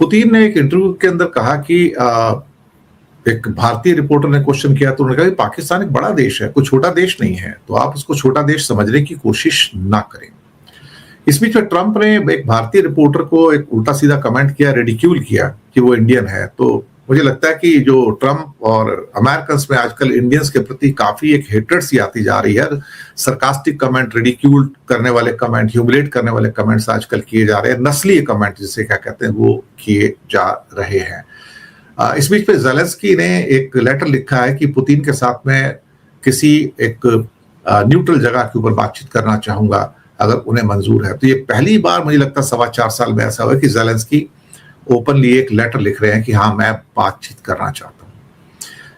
Putin ने एक interview के अंदर कहा कि एक भारतीय रिपोर्टर ने क्वेश्चन किया तो उन्होंने कहा कि पाकिस्तान एक बड़ा देश है, कोई छोटा देश नहीं है, तो आप उसको छोटा देश समझने की कोशिश ना करें। इस बीच में ट्रंप ने एक भारतीय रिपोर्टर को एक उल्टा सीधा कमेंट किया, रिडिक्यूल किया कि वो इंडियन है। तो मुझे लगता है कि जो ट्रंप और अमेरिकन में आजकल इंडियंस के प्रति काफी एक हेट्रेड सी आती जा रही है। सरकास्टिक कमेंट, रिडिक्यूल करने वाले कमेंट, ह्यूमिलेट करने वाले कमेंट्स आजकल किए जा रहे हैं, नस्लीय कमेंट जिसे क्या कहते हैं वो किए जा रहे हैं। इस बीच में ज़ेलेंस्की ने एक लेटर लिखा है कि पुतिन के साथ में किसी एक न्यूट्रल जगह के ऊपर बातचीत करना चाहूंगा अगर उन्हें मंजूर है। तो ये पहली बार मुझे लगता है 4.25 साल में ऐसा हुआ कि ज़ेलेंस्की ओपनली एक लेटर लिख रहे हैं कि हाँ मैं बातचीत करना चाहता हूँ।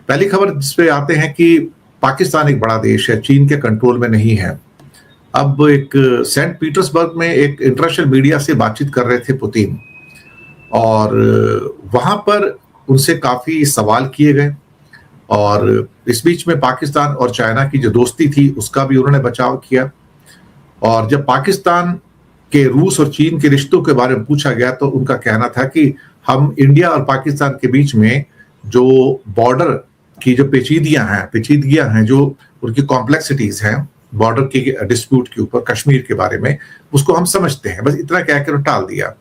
पहली खबर जिस पे आते हैं कि पाकिस्तान एक बड़ा देश है, चीन के कंट्रोल में नहीं है। अब एक सेंट पीटर्सबर्ग में एक इंटरनेशनल मीडिया से बातचीत कर रहे थे पुतिन, और वहां पर उनसे काफी सवाल किए गए, और इस बीच में पाकिस्तान और चाइना की जो दोस्ती थी उसका भी उन्होंने बचाव किया। और जब पाकिस्तान के रूस और चीन के रिश्तों के बारे में पूछा गया तो उनका कहना था कि हम इंडिया और पाकिस्तान के बीच में जो बॉर्डर की जो पेचीदगियां हैं, जो उनकी कॉम्प्लेक्सिटीज हैं बॉर्डर के डिस्प्यूट के ऊपर, कश्मीर के बारे में, उसको हम समझते हैं। बस इतना कहकर टाल दिया।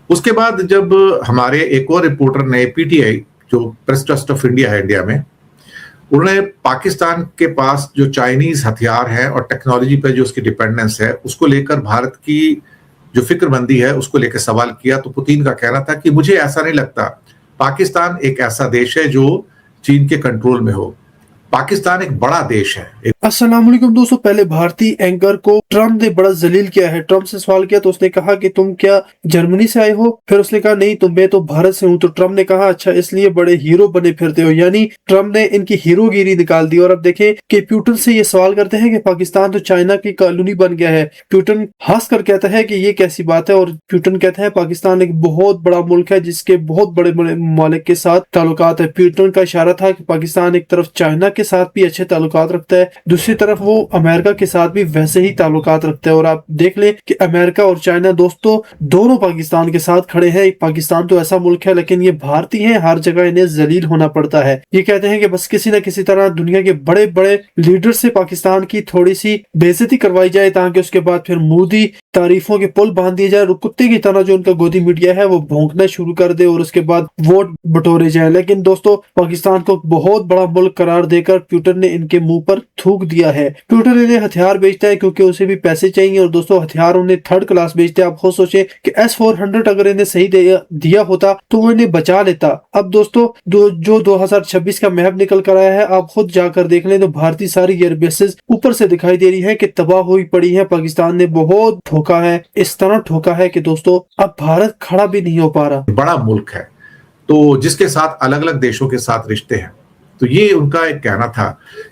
उसके बाद जब हमारे एक और रिपोर्टर ने, पीटीआई जो प्रेस ट्रस्ट ऑफ इंडिया है इंडिया में, उन्होंने पाकिस्तान के पास जो चाइनीज हथियार हैं और टेक्नोलॉजी पर जो उसकी डिपेंडेंस है उसको लेकर भारत की जो फिक्रमंदी है उसको लेकर सवाल किया। तो पुतिन का कहना था कि मुझे ऐसा नहीं लगता पाकिस्तान एक ऐसा देश है जो चीन के कंट्रोल में हो। पाकिस्तान एक बड़ा देश है। अस्सलाम वालेकुम दोस्तों, पहले भारतीय एंकर को ट्रम्प ने बड़ा जलील किया है। ट्रम्प से सवाल किया तो उसने कहा कि तुम क्या जर्मनी से आए हो? फिर उसने कहा नहीं, मैं तो भारत से हूँ। तो ट्रम्प ने कहा अच्छा, इसलिए बड़े हीरो बने फिरते हो। यानी ट्रम्प ने इनकी हीरोगिरी निकाल दी। और अब देखें कि प्यूटन से ये सवाल करते हैं कि पाकिस्तान तो चाइना की कॉलोनी बन गया है। प्यूटन हंस कर कहता है कि ये कैसी बात है, और प्यूटन कहता है पाकिस्तान एक बहुत बड़ा मुल्क है जिसके बहुत बड़े बड़े ममालिक के साथ ताल्लुकात है। प्यूटन का इशारा था कि पाकिस्तान एक तरफ चाइना के साथ भी अच्छे ताल्लुकात रखता है, दूसरी तरफ वो अमेरिका के साथ भी वैसे ही ताल्लुकात रखता है। और आप देख लें कि अमेरिका और चाइना दोस्तों दोनों पाकिस्तान के साथ खड़े हैं। पाकिस्तान तो ऐसा मुल्क है, लेकिन ये भारतीय हैं, हर जगह इन्हें जलील होना पड़ता है। ये कहते हैं कि बस किसी न किसी तरह दुनिया के बड़े बड़े लीडर से पाकिस्तान की थोड़ी सी बेइज्जती करवाई जाए, ताकि उसके बाद फिर मोदी तारीफों के पुल बांध दिए जाए, कुत्ते की तरह जो उनका गोदी मीडिया है वो भौंकना शुरू कर दे और उसके बाद वोट बटोरे जाए। लेकिन दोस्तों पाकिस्तान को बहुत बड़ा मुल्क करार देकर प्यूटन ने इनके मुंह पर थूक दिया है। प्यूटन इन्हें हथियार बेचता है क्योंकि उसे भी पैसे चाहिए, और दोस्तों हथियार उन्हें थर्ड क्लास बेचते हैं। आप खुद सोचे कि S-400 अगर इन्हें सही दिया होता तो वो इन्हें बचा लेता। अब दोस्तों जो 2026 का मैप निकल कर आया है, आप खुद जाकर देख लें तो भारतीय सारी एयरबेसेस ऊपर से दिखाई दे रही है कि तबाह हुई पड़ी है। पाकिस्तान ने बहुत ठोका है, इस तरह ठोका है कि दोस्तों अब भारत खड़ा भी नहीं हो पा रहा। बड़ा मुल्क है तो जिसके साथ अलग अलग देशों के साथ रिश्ते हैं, तो ये उनका एक कहना था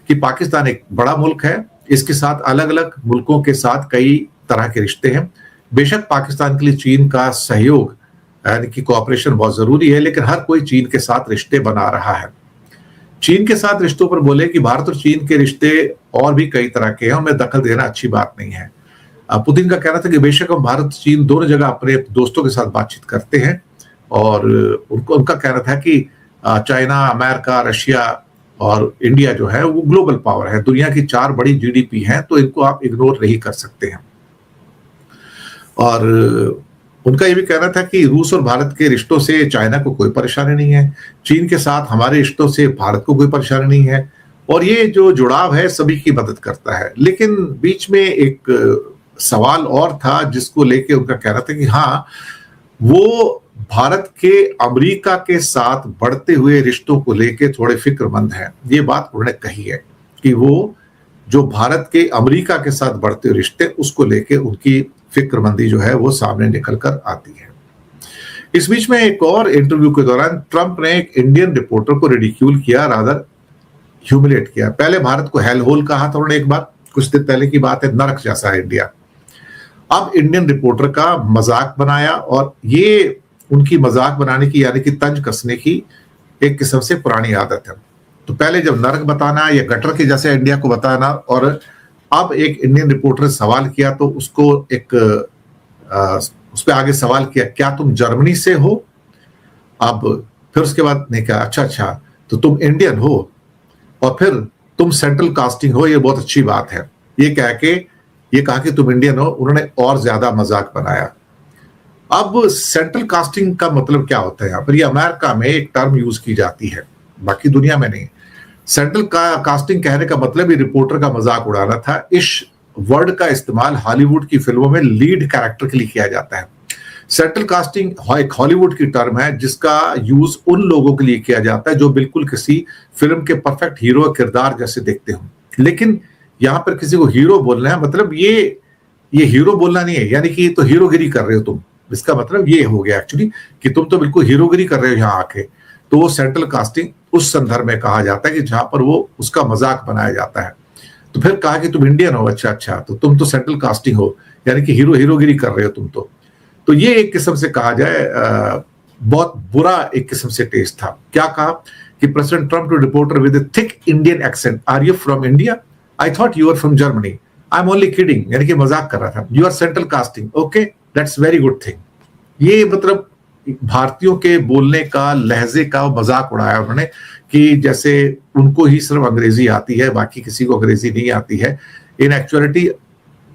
कि पाकिस्तान एक बड़ा मुल्क है, इसके साथ अलग अलग मुल्कों के साथ कई तरह के रिश्ते हैं। बेशक पाकिस्तान के लिए चीन का सहयोग यानी कि कोऑपरेशन बहुत जरूरी है, लेकिन हर कोई चीन के साथ रिश्ते बना रहा है। चीन के साथ रिश्तों पर बोले कि भारत और चीन के रिश्ते और भी कई तरह के हैं, उनमें दखल देना अच्छी बात नहीं है। पुतिन का कहना था कि बेशक हम भारत चीन दोनों जगह अपने दोस्तों के साथ बातचीत करते हैं, और उनका कहना था कि चाइना, अमेरिका, रशिया और इंडिया जो है वो ग्लोबल पावर है, दुनिया की 4 बड़ी जीडीपी हैं, तो इनको आप इग्नोर नहीं कर सकते हैं। और उनका ये भी कहना था कि रूस और भारत के रिश्तों से चाइना को कोई परेशानी नहीं है, चीन के साथ हमारे रिश्तों से भारत को कोई परेशानी नहीं है, और ये जो जुड़ाव है सभी की मदद करता है। लेकिन बीच में एक सवाल और था जिसको लेके उनका कहना था कि हाँ, वो भारत के अमेरिका के साथ बढ़ते हुए रिश्तों को लेके थोड़े फिक्रमंद हैं। ये बात उन्होंने कही है कि वो जो भारत के अमेरिका के साथ बढ़ते हुए रिश्ते उसको लेके उनकी फिक्रमंदी जो है वो सामने निकल कर आती है। इस बीच में एक और इंटरव्यू के दौरान ट्रंप ने एक इंडियन रिपोर्टर को रिडिक्यूल किया, रादर ह्यूमिलेट किया। पहले भारत को हेल होल कहा था उन्होंने एक बार, कुछ दिन पहले की बात है, नरक जैसा है इंडिया। अब इंडियन रिपोर्टर का मजाक बनाया, और ये उनकी मजाक बनाने की यानी कि तंज कसने की एक किस्म से पुरानी आदत है। तो पहले जब नरक बताना या गटर के जैसे इंडिया को बताना, और अब एक इंडियन रिपोर्टर ने सवाल किया तो उसको उस पर आगे सवाल किया, क्या तुम जर्मनी से हो? अब फिर उसके बाद ने कहा अच्छा अच्छा तो तुम इंडियन हो और फिर तुम सेंट्रल कास्टिंग हो, ये बहुत अच्छी बात है। ये कहा कि तुम इंडियन हो, उन्होंने और ज्यादा मजाक बनाया। अब सेंट्रल कास्टिंग का मतलब क्या होता है यहाँ पर? ये अमेरिका में एक टर्म यूज की जाती है, बाकी दुनिया में नहीं। सेंट्रल कास्टिंग कहने का मतलब ही रिपोर्टर का मजाक उड़ाना था। इस वर्ड का इस्तेमाल हॉलीवुड की फिल्मों में लीड कैरेक्टर के लिए किया जाता है। सेंट्रल कास्टिंग एक हॉलीवुड की टर्म है जिसका यूज उन लोगों के लिए किया जाता है जो बिल्कुल किसी फिल्म के परफेक्ट हीरो किरदार जैसे दिखते हो। लेकिन यहां पर किसी को हीरो बोलना है, मतलब ये हीरो बोलना नहीं है, यानी कि तो हीरोगिरी कर रहे हो तुम। इसका मतलब ये हो गया एक्चुअली कि तुम तो बिल्कुल हीरोगिरी कर रहे हो यहाँ आके। तो वो सेंट्रल कास्टिंग उस संदर्भ में कहा जाता है कि जहां पर वो उसका मजाक बनाया जाता है। तो फिर कहा कि तुम इंडियन हो, अच्छा अच्छा तो तुम तो सेंट्रल कास्टिंग हो, यानी कि हीरोगिरी कर रहे हो तुम तो ये एक किस्म से कहा जाए बहुत बुरा एक किस्म से टेस्ट था। क्या कहा कि President Trump to reporter with thick Indian accent, are you from India? I thought you are from Germany, I am only kidding, यानी कि मजाक कर रहा था। You are central casting, okay that's very good thing. ये मतलब भारतीयों के बोलने का, लहजे का मजाक उड़ाया उन्होंने कि जैसे उनको ही सिर्फ अंग्रेजी आती है, बाकी किसी को अंग्रेजी नहीं आती है। इन एक्चुअलिटी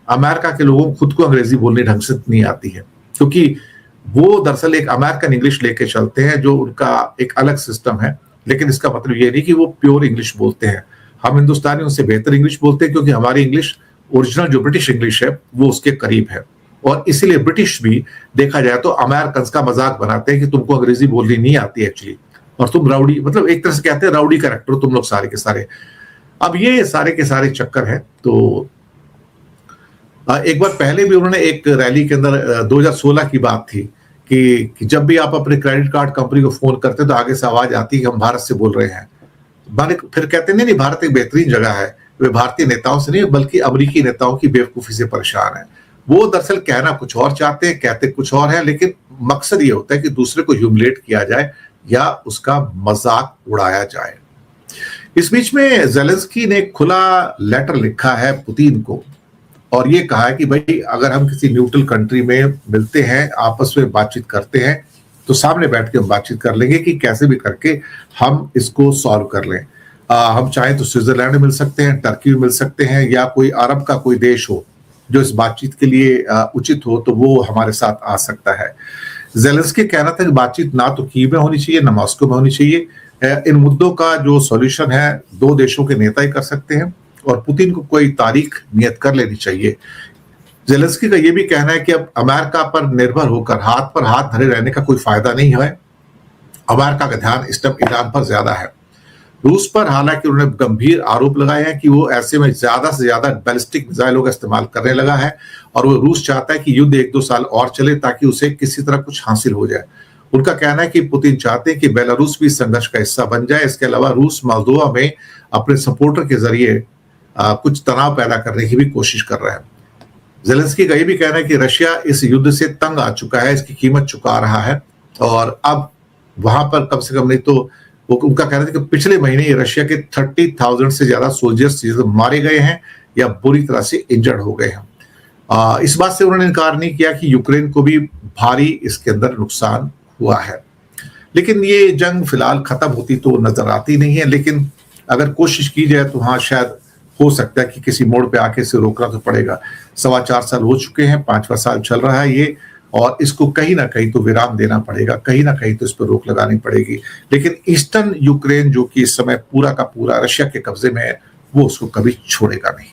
अमेरिका के लोगों को खुद को अंग्रेजी बोलने ढंग से नहीं आती है, क्योंकि वो दरअसल एक अमेरिकन इंग्लिश लेके चलते हैं जो उनका एक अलग सिस्टम है। लेकिन इसका मतलब ये नहीं कि वो प्योर इंग्लिश बोलते हैं। हम हिंदुस्तानी उनसे बेहतर इंग्लिश बोलते हैं, क्योंकि हमारी इंग्लिश ओरिजिनल जो ब्रिटिश इंग्लिश है वो उसके करीब है। और इसीलिए ब्रिटिश भी देखा जाए तो अमेरिकन का मजाक बनाते हैं कि तुमको अंग्रेजी बोलनी नहीं आती एक्चुअली, और तुम राउडी, मतलब एक तरह से कहते हैं राउडी कैरेक्टर तुम लोग सारे के सारे। अब ये सारे के सारे चक्कर हैं। तो एक बार पहले भी उन्होंने एक रैली के अंदर 2016 की बात थी कि जब भी आप अपने क्रेडिट कार्ड कंपनी को फोन करते तो आगे से आवाज आती है कि हम भारत से बोल रहे हैं। फिर कहते नहीं भारत एक बेहतरीन जगह है, वे भारतीय नेताओं से नहीं बल्कि अमेरिकी नेताओं की बेवकूफी से परेशान है। वो दरअसल कहना कुछ और चाहते हैं, कहते कुछ और है, लेकिन मकसद ये होता है कि दूसरे को ह्यूमिलेट किया जाए या उसका मजाक उड़ाया जाए। इस बीच में ज़ेलेंस्की ने खुला लेटर लिखा है पुतिन को और ये कहा है कि भाई अगर हम किसी न्यूट्रल कंट्री में मिलते हैं, आपस में बातचीत करते हैं, तो सामने बैठ के हम बातचीत कर लेंगे कि कैसे भी करके हम इसको सॉल्व कर लें। हम चाहें तो स्विट्जरलैंड मिल सकते हैं, टर्की मिल सकते हैं, या कोई अरब का कोई देश हो जो इस बातचीत के लिए उचित हो तो वो हमारे साथ आ सकता है। ज़ेलेंस्की कहना था कि बातचीत ना तो कीव में होनी चाहिए ना मॉस्को में होनी चाहिए। इन मुद्दों का जो सॉल्यूशन है दो देशों के नेता ही कर सकते हैं और पुतिन को कोई तारीख नियत कर लेनी चाहिए। ज़ेलेंस्की का यह भी कहना है कि अब अमेरिका पर निर्भर होकर हाथ पर हाथ धरे रहने का कोई फायदा नहीं है। अमेरिका का ध्यान इस टाइम ईरान पर ज्यादा है। रूस पर हालांकि उन्होंने गंभीर आरोप लगाए हैं कि वो ऐसे में ज्यादा से ज्यादा बैलिस्टिक मिसाइलों का इस्तेमाल करने लगा है और वो रूस चाहता है कि युद्ध 1-2 साल और चले ताकि उसे किसी तरह कुछ हासिल हो जाए। उनका कहना है कि पुतिन चाहते हैं कि बेलारूस भी संघर्ष का हिस्सा बन जाए। इसके अलावा रूस मोल्दोवा में अपने सपोर्टर के जरिए कुछ तनाव पैदा करने की भी कोशिश कर रहा है। ज़ेलेंस्की का यह भी कहना है कि रशिया इस युद्ध से तंग आ चुका है, इसकी कीमत चुका रहा है और अब वहां पर कम से कम नहीं तो उनका कहना है कि पिछले महीने ही रशिया के 30,000 से ज्यादा सोल्जर्स मारे गए हैं या बुरी तरह से इंजर्ड हो गए हैं। इस बात से उन्होंने इनकार नहीं किया कि यूक्रेन को भी भारी इसके अंदर नुकसान हुआ है। लेकिन ये जंग फिलहाल खत्म होती तो नजर आती नहीं है, लेकिन अगर कोशिश की जाए तो हाँ शायद हो सकता है कि किसी मोड़ पे आके इसे रोकना तो पड़ेगा। 4.25 साल हो चुके हैं, 5वां साल चल रहा है ये, और इसको कहीं ना कहीं तो विराम देना पड़ेगा, कहीं ना कहीं तो इस पर रोक लगानी पड़ेगी। लेकिन ईस्टर्न यूक्रेन जो कि इस समय पूरा का पूरा रशिया के कब्जे में है, वो उसको कभी छोड़ेगा नहीं।